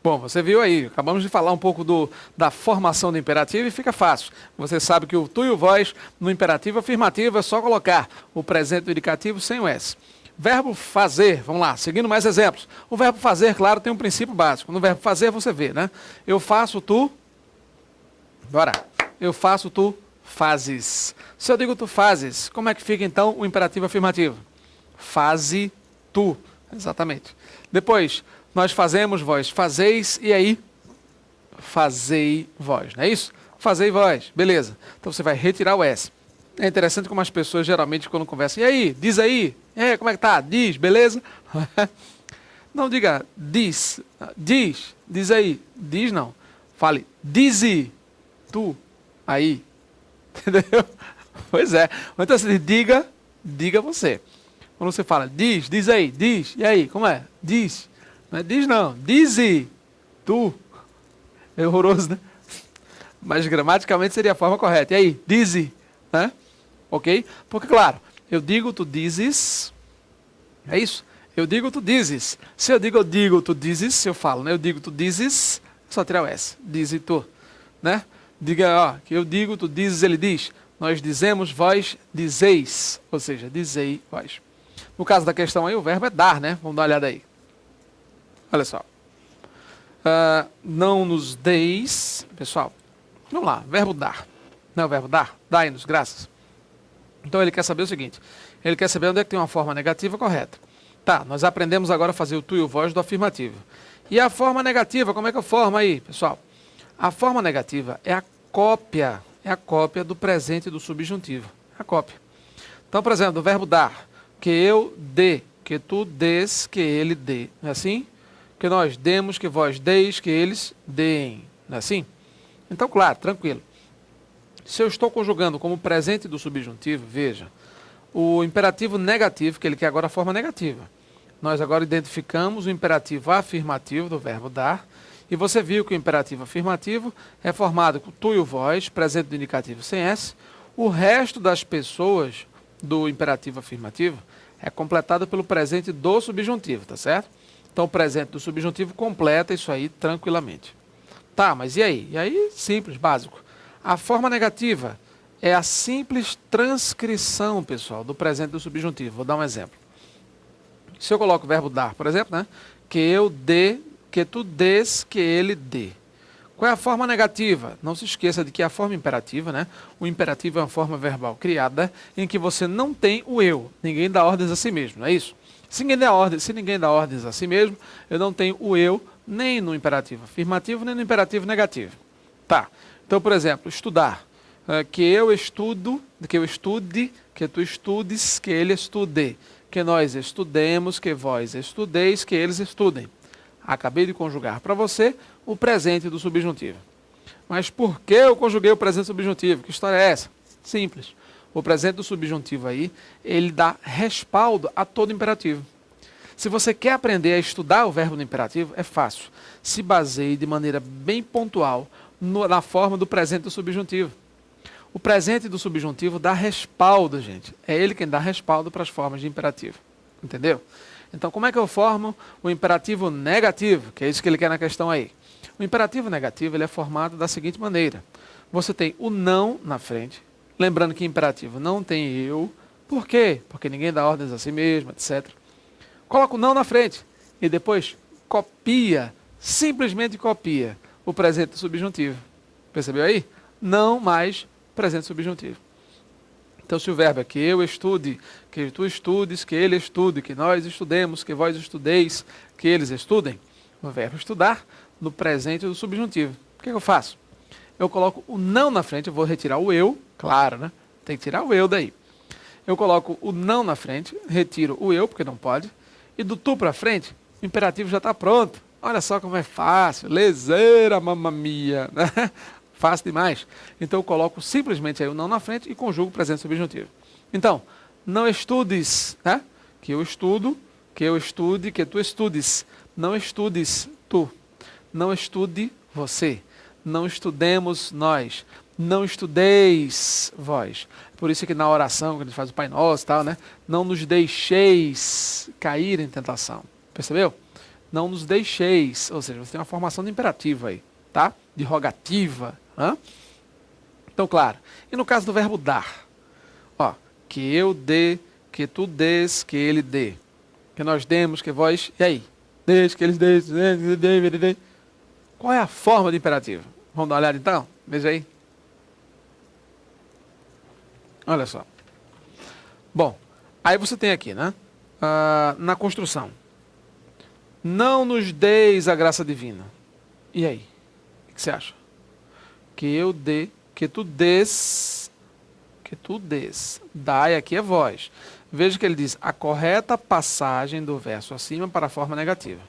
Bom, você viu aí, acabamos de falar um pouco da formação do imperativo e fica fácil. Você sabe que o tu e o vós no imperativo afirmativo é só colocar o presente do indicativo sem o S. Verbo fazer, vamos lá, seguindo mais exemplos. O verbo fazer, claro, tem um princípio básico. No verbo fazer você vê, né? Eu faço, tu... Bora. Eu faço, tu fazes. Se eu digo tu fazes, como é que fica então o imperativo afirmativo? Faze tu. Exatamente. Depois, nós fazemos, vós fazeis, e aí? Fazei vós, não é isso? Fazei vós, beleza. Então você vai retirar o S. É interessante como as pessoas geralmente quando conversam, e aí? Diz aí? Como é que tá? Diz, beleza? Não diga diz, diz aí. Diz não. Fale, dize tu aí. Entendeu? Pois é. Então você diz, diga você. Quando você fala, diz aí, diz, e aí, como é? Diz. Não é diz não, dize tu. É horroroso, né? Mas gramaticalmente seria a forma correta. E aí, dize, né? Ok? Porque, claro, eu digo, tu dizes. É isso? Eu digo, tu dizes. Se eu digo, tu dizes, se eu falo, né? Eu digo, tu dizes, só tirar o S. Dize tu, né? Diga, ó, que eu digo, tu dizes, ele diz. Nós dizemos, vós dizeis. Ou seja, dizei vós. No caso da questão aí, o verbo é dar, né? Vamos dar uma olhada aí. Olha só. Não nos deis... Pessoal, vamos lá. Verbo dar. Não é o verbo dar? Dai-nos graças. Então ele quer saber o seguinte. Ele quer saber onde é que tem uma forma negativa correta. Tá, nós aprendemos agora a fazer o tu e o vós do afirmativo. E a forma negativa, como é que eu formo aí, pessoal? A forma negativa é a cópia do presente do subjuntivo. É a cópia. Então, por exemplo, do verbo dar, que eu dê, que tu des, que ele dê. Não é assim? Que nós demos, que vós deis, que eles deem. Não é assim? Então, claro, tranquilo. Se eu estou conjugando como presente do subjuntivo, veja, o imperativo negativo, que ele quer agora a forma negativa. Nós agora identificamos o imperativo afirmativo do verbo dar, e você viu que o imperativo afirmativo é formado com tu e o vós, presente do indicativo sem S. O resto das pessoas do imperativo afirmativo é completado pelo presente do subjuntivo, tá certo? Então o presente do subjuntivo completa isso aí tranquilamente. Tá, mas e aí? E aí, simples, básico. A forma negativa é a simples transcrição, pessoal, do presente do subjuntivo. Vou dar um exemplo. Se eu coloco o verbo dar, por exemplo, né? Que eu dê, que tu des, que ele dê. Qual é a forma negativa? Não se esqueça de que a forma imperativa, né? O imperativo é uma forma verbal criada em que você não tem o eu. Ninguém dá ordens a si mesmo, não é isso? Se ninguém dá ordens a si mesmo, eu não tenho o eu nem no imperativo afirmativo, nem no imperativo negativo. Tá. Então, por exemplo, estudar. Que eu estudo, que eu estude, que tu estudes, que ele estude. Que nós estudemos, que vós estudeis, que eles estudem. Acabei de conjugar para você o presente do subjuntivo. Mas por que eu conjuguei o presente subjuntivo? Que história é essa? Simples. O presente do subjuntivo aí, ele dá respaldo a todo imperativo. Se você quer aprender a estudar o verbo no imperativo, é fácil. Se baseie de maneira bem pontual na forma do presente do subjuntivo. O presente do subjuntivo dá respaldo, gente. É ele quem dá respaldo para as formas de imperativo. Entendeu? Então, como é que eu formo o imperativo negativo? Que é isso que ele quer na questão aí. O imperativo negativo ele é formado da seguinte maneira. Você tem o não na frente. Lembrando que imperativo não tem eu. Por quê? Porque ninguém dá ordens a si mesmo, etc. Coloca o não na frente. E depois copia, simplesmente copia o presente do subjuntivo. Percebeu aí? Não mais presente subjuntivo. Então, se o verbo é que eu estude, que tu estudes, que ele estude, que nós estudemos, que vós estudeis, que eles estudem, o verbo estudar no presente do subjuntivo. O que eu faço? Eu coloco o não na frente, eu vou retirar o eu, claro, né? Tem que tirar o eu daí. Eu coloco o não na frente, retiro o eu, porque não pode, e do tu para frente, o imperativo já está pronto. Olha só como é fácil, lezeira, mamma mia, né? Fácil demais. Então eu coloco simplesmente aí o não na frente e conjugo o presente subjuntivo. Então, não estudes, né? Que eu estudo, que eu estude, que tu estudes. Não estudes tu. Não estude você. Não estudemos nós. Não estudeis vós. Por isso que na oração, quando a gente faz o Pai Nosso e tal, né? Não nos deixeis cair em tentação. Percebeu? Não nos deixeis. Ou seja, você tem uma formação de imperativo aí, tá? De rogativa. Então, claro. E no caso do verbo dar? Ó, que eu dê, que tu dês, que ele dê. Que nós demos, que vós... E aí? Deixe, que eles deixem. Qual é a forma de imperativo? Vamos dar uma olhada então? Veja aí. Olha só. Bom, aí você tem aqui, né? Na construção. Não nos deis a graça divina. E aí? O que você acha? Que eu dê, que tu dês, dai aqui é vós. Veja que ele diz a correta passagem do verso acima para a forma negativa.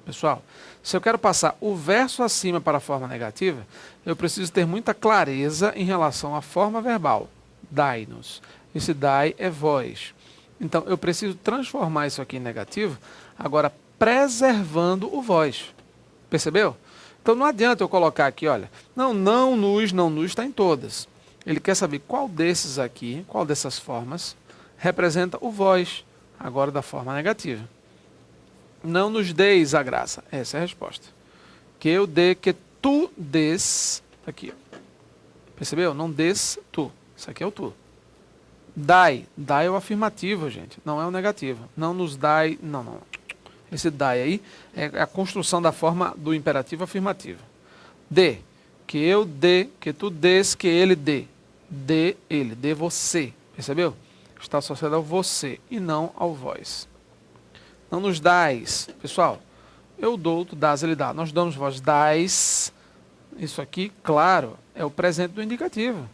Pessoal, se eu quero passar o verso acima para a forma negativa, eu preciso ter muita clareza em relação à forma verbal. Dai-nos. Esse dai é vós. Então, eu preciso transformar isso aqui em negativo, agora preservando o vós. Percebeu? Então, não adianta eu colocar aqui, olha, não nos está em todas. Ele quer saber qual desses aqui, qual dessas formas, representa o vós, agora da forma negativa. Não nos deis a graça. Essa é a resposta. Que eu dê, que tu des. Aqui. Percebeu? Não des tu. Isso aqui é o tu. Dai. Dai é o afirmativo, gente. Não é o negativo. Não nos dai. Não. Esse dai aí é a construção da forma do imperativo afirmativo. Dê. Que eu dê, que tu des, que ele dê. Dê ele. Dê você. Percebeu? Está associado ao você e não ao vós. Não nos dais. Pessoal, eu dou, tu dás, ele dá. Nós damos, vós dais. Isso aqui, claro, é o presente do indicativo.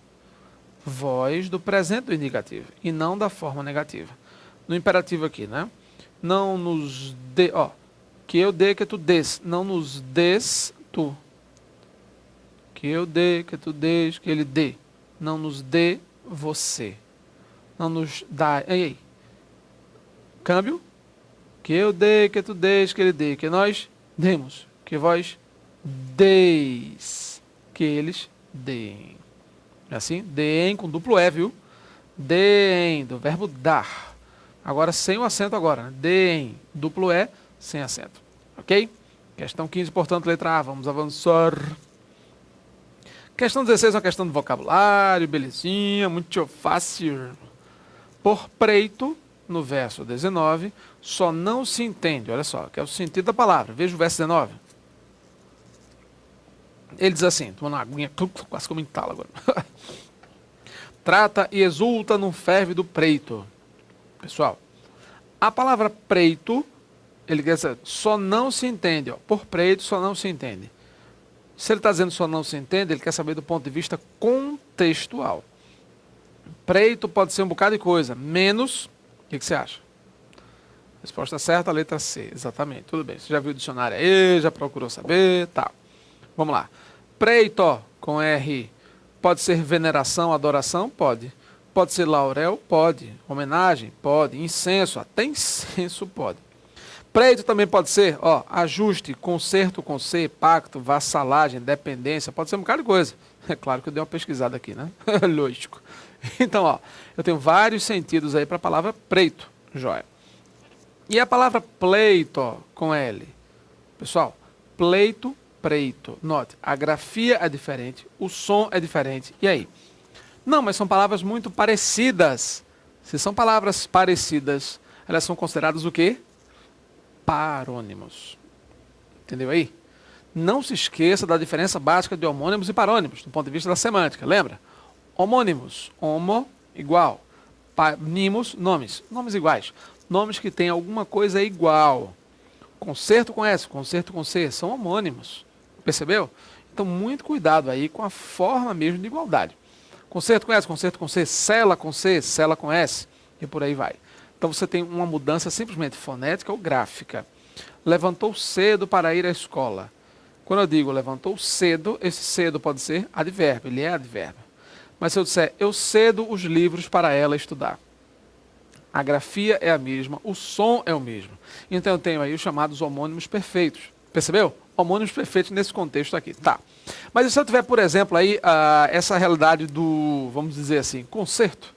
Vós do presente do indicativo e não da forma negativa. No imperativo aqui, né? Não nos dê, ó, que eu dê, que tu des. Não nos des tu. Que eu dê, que tu des, que ele dê. Não nos dê você. Não nos dá. Ei. Câmbio. Que eu dê, que tu des, que ele dê. Que nós demos. Que vós deis. Que eles deem. É assim? Deem com duplo E, viu? Deem, do verbo dar. Agora sem o acento agora. Né? Deem, duplo E, sem acento. Ok? Questão 15, portanto, letra A. Vamos avançar. Questão 16 é uma questão de vocabulário, belezinha, muito fácil. Por preito, no verso 19, só não se entende, olha só, que é o sentido da palavra. Veja o verso 19. Ele diz assim, tomando uma aguinha, quase como entala agora. Trata e exulta no ferve do preito. Pessoal, a palavra preito, ele quer dizer, só não se entende. Ó, por preito, só não se entende. Se ele está dizendo só não se entende, ele quer saber do ponto de vista contextual. Preito pode ser um bocado de coisa, menos, o que você acha? Resposta certa, a letra C, exatamente, tudo bem. Você já viu o dicionário aí, já procurou saber, tá. Vamos lá. Preito, com R, pode ser veneração, adoração? Pode. Pode ser laurel? Pode. Homenagem? Pode. Incenso? Até incenso pode. Preito também pode ser, ó, ajuste, conserto com C, pacto, vassalagem, dependência, pode ser um bocado de coisa. É claro que eu dei uma pesquisada aqui, né? Lógico. Então, ó, eu tenho vários sentidos aí para a palavra preito, joia. E a palavra pleito, ó, com L. Pessoal, pleito, preito. Note, a grafia é diferente, o som é diferente. E aí? Não, mas são palavras muito parecidas. Se são palavras parecidas, elas são consideradas o quê? Parônimos. Entendeu aí? Não se esqueça da diferença básica de homônimos e parônimos, do ponto de vista da semântica. Lembra? Homônimos, homo, igual. Nimos, nomes. Nomes iguais. Nomes que têm alguma coisa igual. Concerto com S, concerto com C, são homônimos. Percebeu? Então, muito cuidado aí com a forma mesmo de igualdade. Concerto com S, concerto com C, cela com S, e por aí vai. Então você tem uma mudança simplesmente fonética ou gráfica. Levantou cedo para ir à escola. Quando eu digo levantou cedo, esse cedo pode ser advérbio, ele é advérbio. Mas se eu disser eu cedo os livros para ela estudar. A grafia é a mesma, o som é o mesmo. Então eu tenho aí os chamados homônimos perfeitos. Percebeu? Homônimos perfeitos nesse contexto aqui. Tá. Mas se eu tiver, por exemplo, aí essa realidade do, vamos dizer assim, concerto.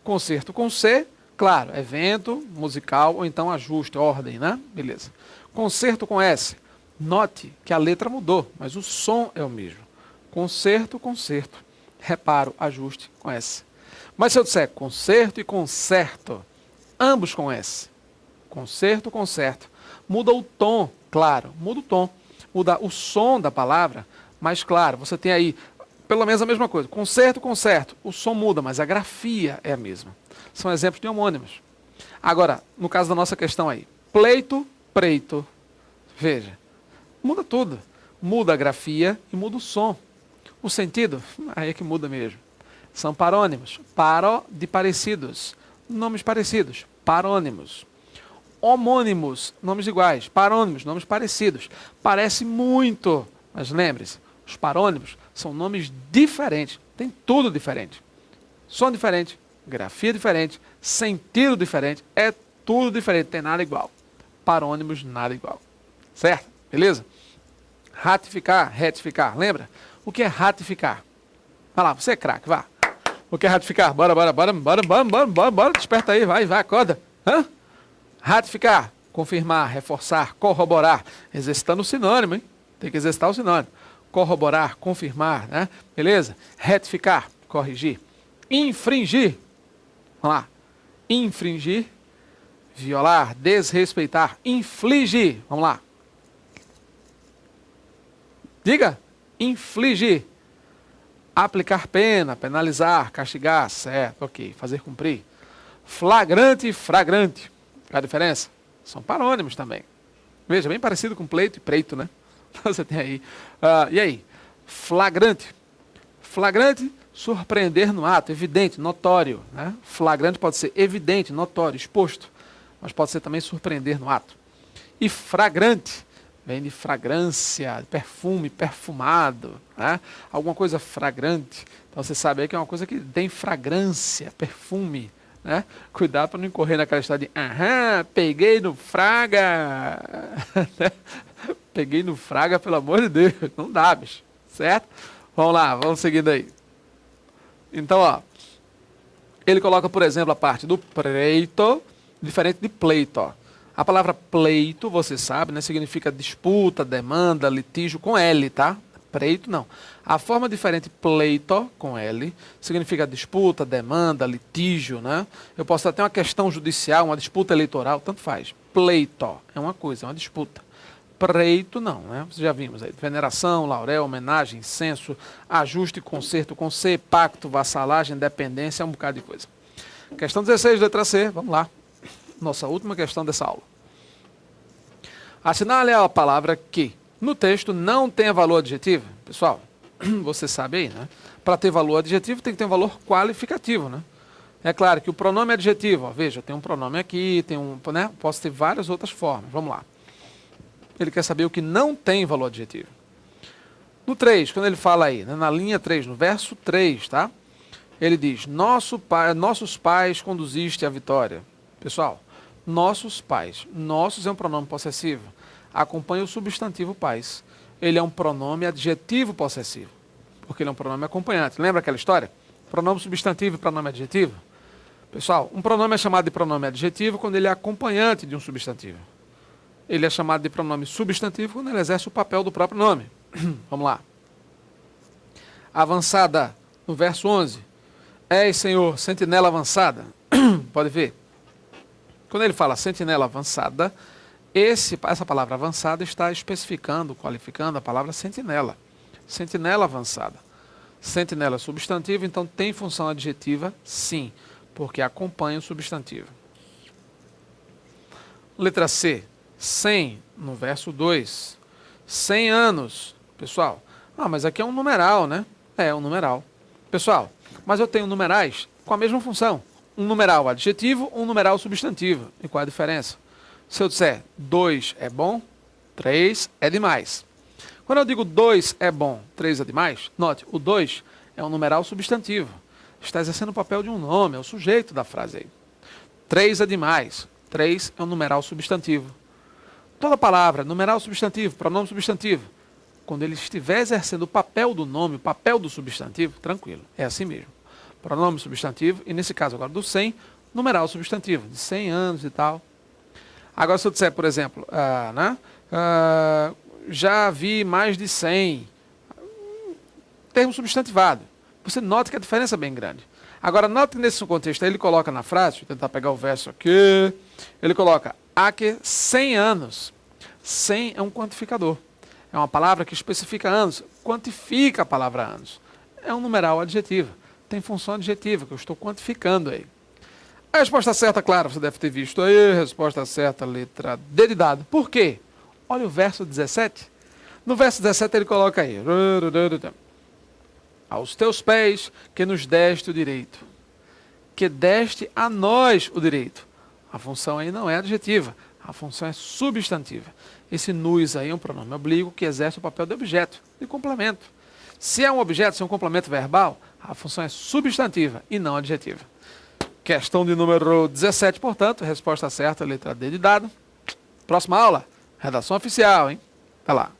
Concerto com C. Claro, evento, musical, ou então ajuste, ordem, né? Beleza. Concerto com S. Note que a letra mudou, mas o som é o mesmo. Concerto, concerto. Reparo, ajuste com S. Mas se eu disser concerto e concerto, ambos com S. Concerto, concerto. Muda o tom, claro, muda o tom. Muda o som da palavra, mas claro, você tem aí pelo menos a mesma coisa. Concerto, concerto. O som muda, mas a grafia é a mesma. São exemplos de homônimos. Agora, no caso da nossa questão aí, pleito, preito. Veja, muda tudo. Muda a grafia e muda o som. O sentido, aí é que muda mesmo. São parônimos. Paro de parecidos. Nomes parecidos. Parônimos. Homônimos, nomes iguais. Parônimos, nomes parecidos. Parece muito, mas lembre-se, os parônimos são nomes diferentes. Tem tudo diferente. Som diferente, grafia diferente, sentido diferente. É tudo diferente, tem nada igual. Parônimos, nada igual. Certo? Beleza? Ratificar, retificar. Lembra? O que é ratificar? Vai lá, você é craque, vá. O que é ratificar? Bora. Desperta aí, vai, acorda. Hã? Ratificar, confirmar, reforçar, corroborar. Exercitando o sinônimo, hein? Tem que exercitar o sinônimo. Corroborar, confirmar, né? Beleza? Retificar, corrigir. Infringir. Vamos lá. Infringir, violar, desrespeitar, infligir. Vamos lá. Diga. Infligir. Aplicar pena, penalizar, castigar, certo, ok. Fazer cumprir. Flagrante e fragrante. Qual a diferença? São parônimos também. Veja, bem parecido com pleito e preito, né? Você tem aí. E aí? Flagrante. Flagrante, surpreender no ato, evidente, notório. Né? Flagrante pode ser evidente, notório, exposto. Mas pode ser também surpreender no ato. E fragrante, vem de fragrância, perfume, perfumado. Né? Alguma coisa fragrante. Então você sabe aí que é uma coisa que tem fragrância, perfume. Né? Cuidado para não incorrer naquela história de peguei no fraga. Peguei no fraga, pelo amor de Deus. Não dá, bicho. Certo? Vamos lá, vamos seguindo aí. Então, ó. Ele coloca, por exemplo, a parte do preito, diferente de pleito. Ó. A palavra pleito, você sabe, né? Significa disputa, demanda, litígio com L, tá? Preito, não. A forma diferente, pleito, com L, significa disputa, demanda, litígio, né? Eu posso ter uma questão judicial, uma disputa eleitoral, tanto faz. Pleito é uma coisa, é uma disputa. Preito, não, né? Vocês já vimos aí. Veneração, laurel, homenagem, censo, ajuste, conserto com C, pacto, vassalagem, dependência, um bocado de coisa. Questão 16, letra C, vamos lá. Nossa última questão dessa aula. Assinale a palavra que no texto não tenha valor adjetivo. Pessoal, você sabe aí, né? Para ter valor adjetivo tem que ter um valor qualificativo, né? É claro que o pronome adjetivo, ó, veja, tem um pronome aqui, tem um, né? Posso ter várias outras formas. Vamos lá. Ele quer saber o que não tem valor adjetivo. No 3, quando ele fala aí, né, na linha 3, no verso 3, tá? Ele diz, nossos pais conduziste à vitória. Pessoal, nossos pais. Nossos é um pronome possessivo. Acompanha o substantivo pais. Ele é um pronome adjetivo possessivo, porque ele é um pronome acompanhante. Lembra aquela história? Pronome substantivo e pronome adjetivo? Pessoal, um pronome é chamado de pronome adjetivo quando ele é acompanhante de um substantivo. Ele é chamado de pronome substantivo quando ele exerce o papel do próprio nome. Vamos lá. Avançada, no verso 11. És, Senhor, sentinela avançada. Pode ver. Quando ele fala sentinela avançada, essa palavra avançada está especificando, qualificando a palavra sentinela. Sentinela avançada. Sentinela é substantivo, então tem função adjetiva, sim, porque acompanha o substantivo. Letra C. 100, no verso 2. 100 anos. Pessoal, mas aqui é um numeral, né? É um numeral. Pessoal, mas eu tenho numerais com a mesma função. Um numeral adjetivo, um numeral substantivo. E qual é a diferença? Se eu disser 2 é bom, 3 é demais. Quando eu digo 2 é bom, 3 é demais, note, o 2 é um numeral substantivo. Está exercendo o papel de um nome, é o sujeito da frase aí. 3 é demais, 3 é um numeral substantivo. Toda palavra, numeral substantivo, pronome substantivo, quando ele estiver exercendo o papel do nome, o papel do substantivo, tranquilo, é assim mesmo. Pronome substantivo, e nesse caso agora do 100, numeral substantivo, de 100 anos e tal. Agora, se eu disser, por exemplo, já vi mais de 100, termo substantivado. Você nota que a diferença é bem grande. Agora, note que nesse contexto aí ele coloca na frase, deixa eu tentar pegar o verso aqui, ele coloca, há que 100 anos. 100 é um quantificador. É uma palavra que especifica anos, quantifica a palavra anos. É um numeral adjetivo, tem função adjetiva, que eu estou quantificando aí. A resposta certa, claro, você deve ter visto aí, resposta certa, letra D de dado. Por quê? Olha o verso 17. No verso 17 ele coloca aí, aos teus pés que nos deste o direito, que deste a nós o direito. A função aí não é adjetiva, a função é substantiva. Esse nus aí é um pronome oblíquo que exerce o papel de objeto, de complemento. Se é um objeto, se é um complemento verbal, a função é substantiva e não adjetiva. Questão de número 17, portanto, resposta certa, letra D de dado. Próxima aula, redação oficial, hein? Tá lá.